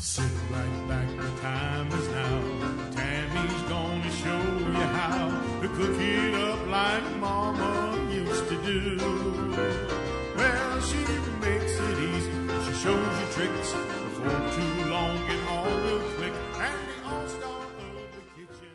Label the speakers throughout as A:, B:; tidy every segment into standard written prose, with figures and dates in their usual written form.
A: Sit right back, the time is now. Tammy's gonna show you how to cook it up like Mama used to do. Well, she makes it easy, she shows you tricks. Before too long, get all real quick, and the all-star of the kitchen.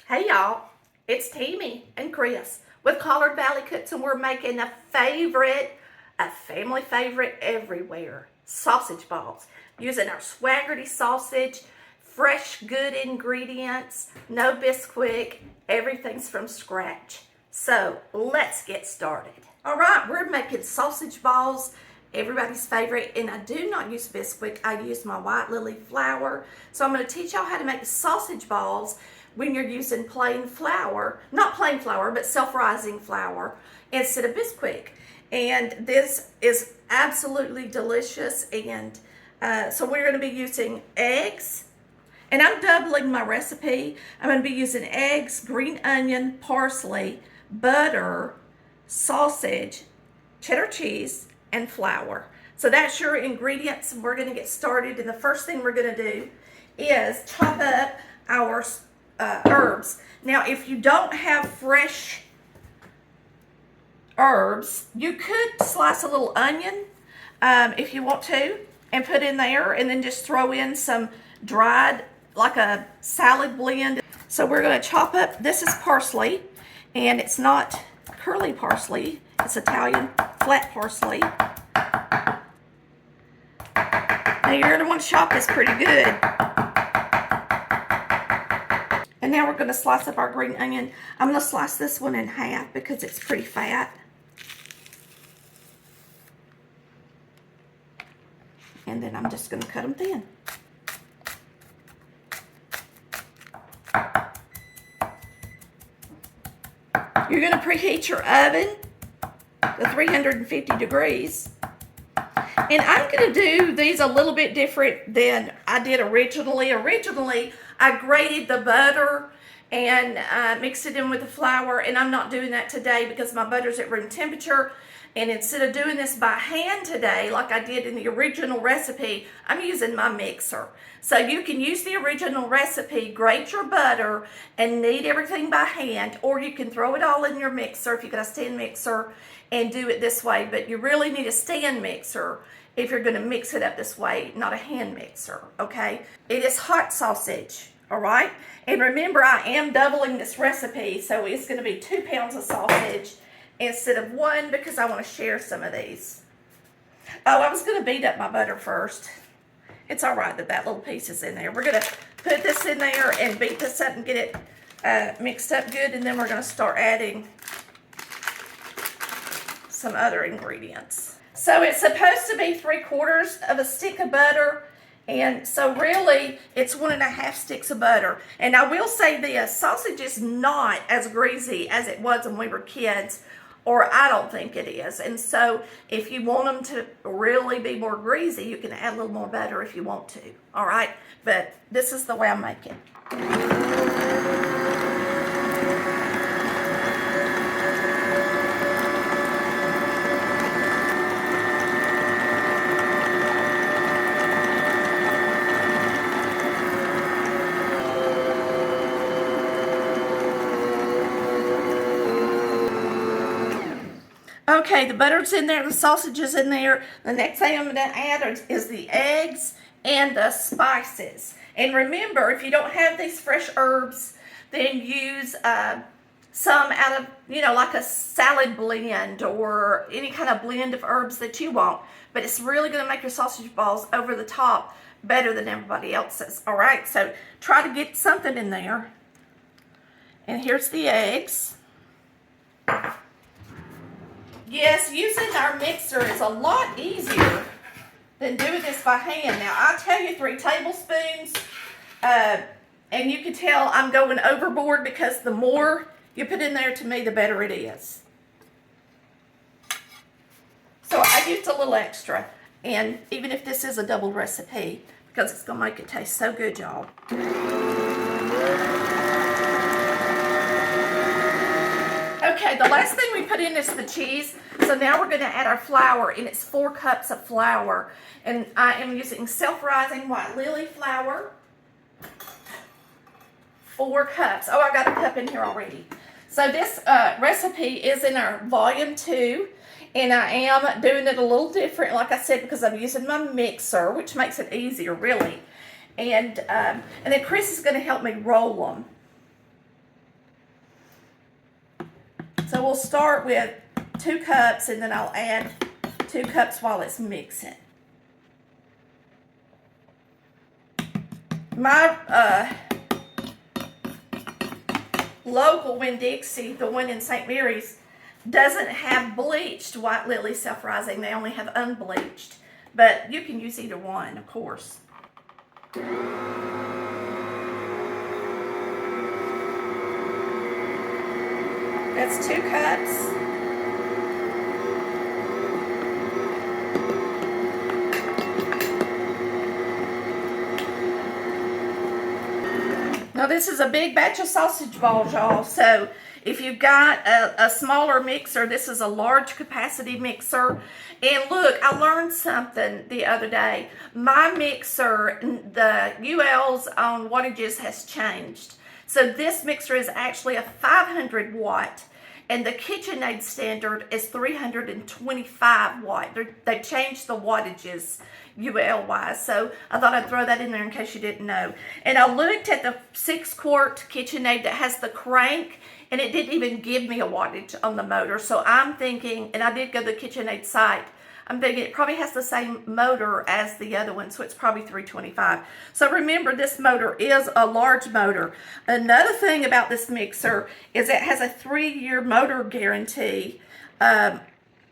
B: Hey y'all, it's Tammy and Chris with Collard Valley Cooks, and we're making a family favorite everywhere, sausage balls. Using our Swaggerty sausage, fresh, good ingredients, no Bisquick, everything's from scratch. So let's get started. All right, we're making sausage balls, everybody's favorite, and I do not use Bisquick. I use my white lily flour. So I'm going to teach y'all how to make sausage balls when you're using plain flour, not plain flour, but self-rising flour instead of Bisquick. And this is absolutely delicious. And so we're going to be using eggs, and I'm doubling my recipe. I'm going to be using eggs, green onion, parsley, butter, sausage, cheddar cheese, and flour. So that's your ingredients, and we're going to get started. And the first thing we're going to do is chop up our herbs. Now, if you don't have fresh herbs, you could slice a little onion if you want to, and put in there, and then just throw in some dried, like a salad blend. So we're going to chop up, this is parsley, and it's not curly parsley, it's Italian flat parsley. Now you're going to want to chop this pretty good. And now we're going to slice up our green onion. I'm going to slice this one in half because it's pretty fat. And then I'm just going to cut them thin. You're going to preheat your oven to 350 degrees. And I'm going to do these a little bit different than I did originally. Originally, I grated the butter and mixed it in with the flour, and I'm not doing that today because my butter's at room temperature. And instead of doing this by hand today, like I did in the original recipe, I'm using my mixer. So you can use the original recipe, grate your butter, and knead everything by hand, or you can throw it all in your mixer if you've got a stand mixer and do it this way. But you really need a stand mixer if you're going to mix it up this way, not a hand mixer, okay? It is hot sausage, all right? And remember, I am doubling this recipe, so it's going to be 2 pounds of sausage instead of 1 because I want to share some of these. Oh, I was going to beat up my butter first. It's all right that that little piece is in there. We're going to put this in there and beat this up and get it mixed up good, and then we're going to start adding some other ingredients. So it's supposed to be 3/4 of a stick of butter, and so really it's 1.5 sticks of butter. And I will say this, sausage is not as greasy as it was when we were kids, or I don't think it is. And so if you want them to really be more greasy, you can add a little more butter if you want to, all right? But this is the way I make it. Okay, the butter's in there, the sausage is in there. The next thing I'm going to add is the eggs and the spices. And remember, if you don't have these fresh herbs, then use some out of, like a salad blend or any kind of blend of herbs that you want. But it's really going to make your sausage balls over the top better than everybody else's. All right, so try to get something in there. And here's the eggs. Yes, using our mixer is a lot easier than doing this by hand. Now, I tell you 3 tablespoons, and you can tell I'm going overboard because the more you put in there, to me, the better it is. So I used a little extra, and even if this is a double recipe, because it's going to make it taste so good, y'all. Okay, the last thing we put in is the cheese. So now we're going to add our flour, and it's 4 cups of flour. And I am using self-rising white lily flour. 4 cups. Oh, I got a cup in here already. So this recipe is in our volume 2. And I am doing it a little different, like I said, because I'm using my mixer, which makes it easier, really. And then Chris is going to help me roll them. So we'll start with 2 cups, and then I'll add 2 cups while it's mixing. My local Winn-Dixie, the one in St. Mary's, doesn't have bleached white lily self-rising. They only have unbleached. But you can use either one, of course. That's 2 cups. Now this is a big batch of sausage balls, y'all. So if you've got a smaller mixer, this is a large capacity mixer. And look, I learned something the other day. My mixer, the ULs on wattages has changed. So this mixer is actually a 500 watt, and the KitchenAid standard is 325 watt. They changed the wattages UL wise, so I thought I'd throw that in there in case you didn't know. And I looked at the 6-quart KitchenAid that has the crank, and it didn't even give me a wattage on the motor. So I'm thinking, and I did go to the KitchenAid site, I'm thinking it probably has the same motor as the other one, so it's probably 325. So remember, this motor is a large motor. Another thing about this mixer is it has a 3-year motor guarantee,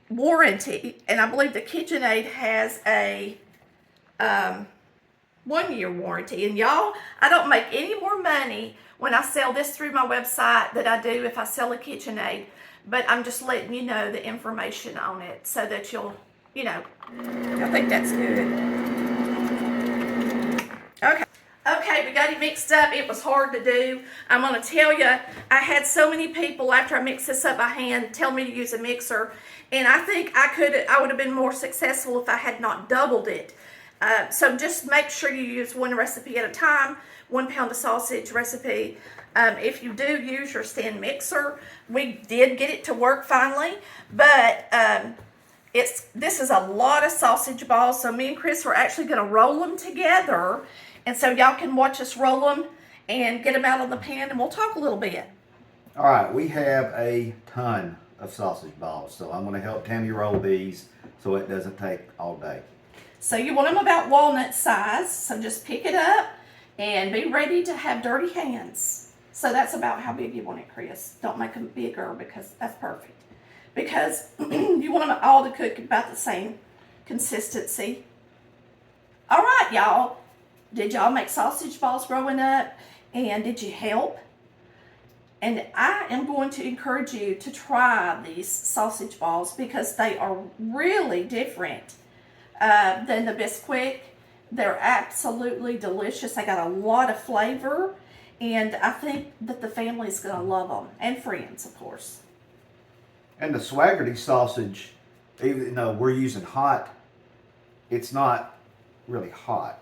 B: warranty, and I believe the KitchenAid has a 1-year warranty. And y'all, I don't make any more money when I sell this through my website than I do if I sell a KitchenAid. But I'm just letting you know the information on it so that you'll, you know, I think that's good. Okay, we got it mixed up. It was hard to do. I'm going to tell you, I had so many people after I mixed this up by hand tell me to use a mixer. And I think I would have been more successful if I had not doubled it. So just make sure you use one recipe at a time, 1 pound of sausage recipe. If you do use your stand mixer, we did get it to work finally, but this is a lot of sausage balls, so me and Chris are actually going to roll them together, and so y'all can watch us roll them and get them out on the pan, and we'll talk a little bit.
C: All right, we have a ton of sausage balls, so I'm going to help Tammy roll these so it doesn't take all day.
B: So you want them about walnut size, so just pick it up and be ready to have dirty hands. So that's about how big you want it, Chris. Don't make them bigger because that's perfect. Because you want them all to cook about the same consistency. All right, y'all. Did y'all make sausage balls growing up? And did you help? And I am going to encourage you to try these sausage balls because they are really different than the Bisquick. They're absolutely delicious. They got a lot of flavor, and I think that the family's going to love them, and friends, of course.
C: And the Swaggerty sausage, even though we're using hot, it's not really hot.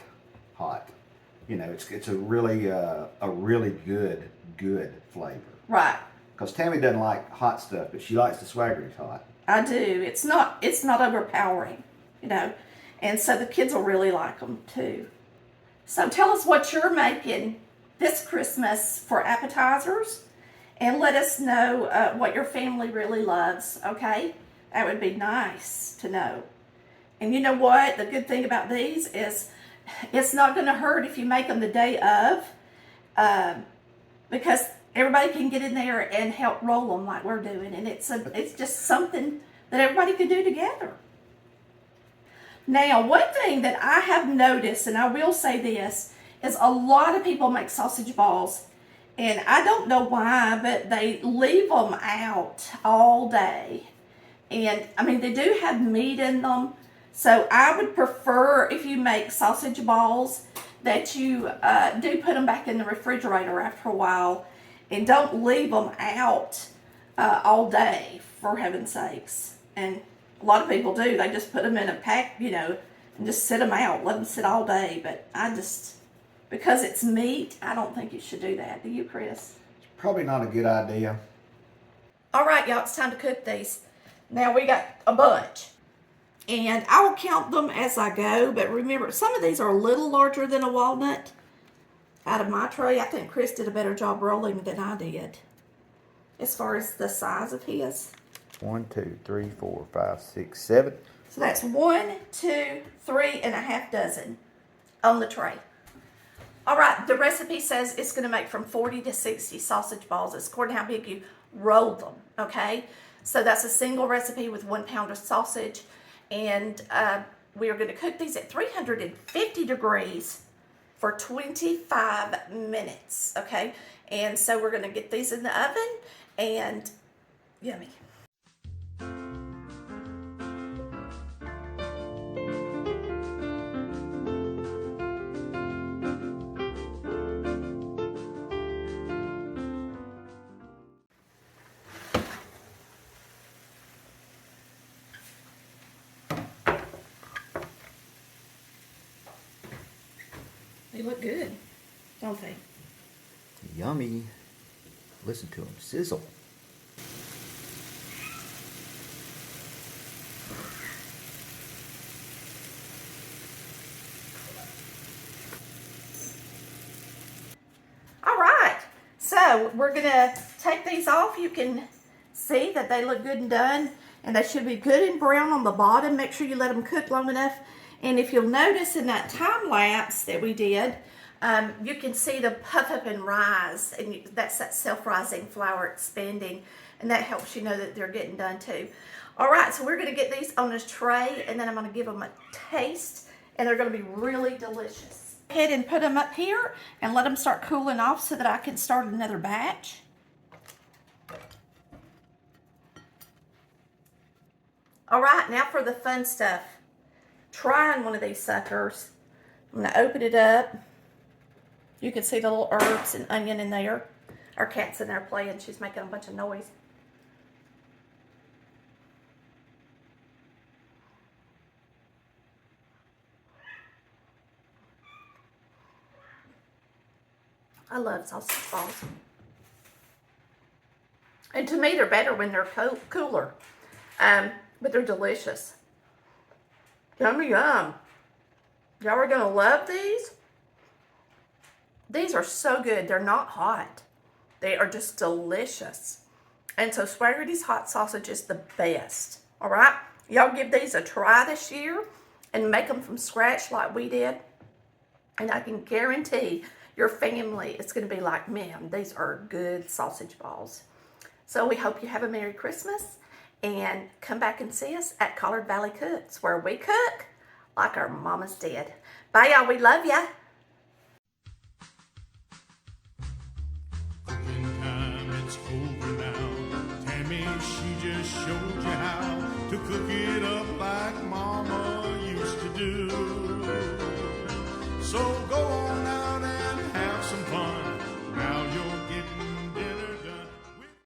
C: You know, it's a really good flavor.
B: Right.
C: Because Tammy doesn't like hot stuff, but she likes the Swaggerty hot.
B: I do. It's not overpowering, you know. And so the kids will really like them too. So tell us what you're making this Christmas for appetizers, and let us know what your family really loves, okay? That would be nice to know. And you know what? The good thing about these is it's not going to hurt if you make them the day of, because everybody can get in there and help roll them like we're doing, and it's just something that everybody can do together. Now, one thing that I have noticed, and I will say this, is a lot of people make sausage balls, and I don't know why, but they leave them out all day. And, I mean, they do have meat in them, so I would prefer, if you make sausage balls, that you do put them back in the refrigerator after a while, and don't leave them out all day, for heaven's sakes. And a lot of people do. They just put them in a pack, you know, and just sit them out, let them sit all day. But I just, because it's meat, I don't think you should do that. Do you, Chris?
C: It's probably not a good idea.
B: All right, y'all, it's time to cook these. Now we got a bunch. And I will count them as I go, but remember, some of these are a little larger than a walnut. Out of my tray, I think Chris did a better job rolling than I did, as far as the size of his.
C: 1, 2, 3, 4, 5, 6, 7.
B: So that's 1, 2, 3 and a half dozen on the tray. All right, the recipe says it's going to make from 40 to 60 sausage balls. It's according to how big you roll them, okay? So that's a single recipe with 1 pound of sausage. And we are going to cook these at 350 degrees for 25 minutes, okay? And so we're going to get these in the oven, and yummy. They look good, don't they?
C: Yummy. Listen to them sizzle.
B: All right, so we're gonna take these off. You can see that they look good and done, and they should be good and brown on the bottom. Make sure you let them cook long enough. And if you'll notice in that time lapse that we did, you can see the puff up and rise, and that's that self-rising flour expanding, and that helps you know that they're getting done too. All right, so we're gonna get these on this tray, and then I'm gonna give them a taste, and they're gonna be really delicious. Go ahead and put them up here and let them start cooling off so that I can start another batch. All right, now for the fun stuff. Trying one of these suckers. I'm gonna open it up. You can see the little herbs and onion in there. Our cat's in there playing. She's making a bunch of noise. I love sausage balls. And to me, they're better when they're cooler. But they're delicious. Yummy yum. Y'all are gonna love these. These are so good. They're not hot. They are just delicious. And so Swaggerty's hot sausage is the best. All right? Y'all give these a try this year and make them from scratch like we did. And I can guarantee your family is gonna be like, man, these are good sausage balls. So we hope you have a Merry Christmas. And come back and see us at Collard Valley Cooks, where we cook like our mamas did. Bye, y'all. We love ya.
A: Cooking time, it's over now. Tammy, she just showed you how to cook it up like mama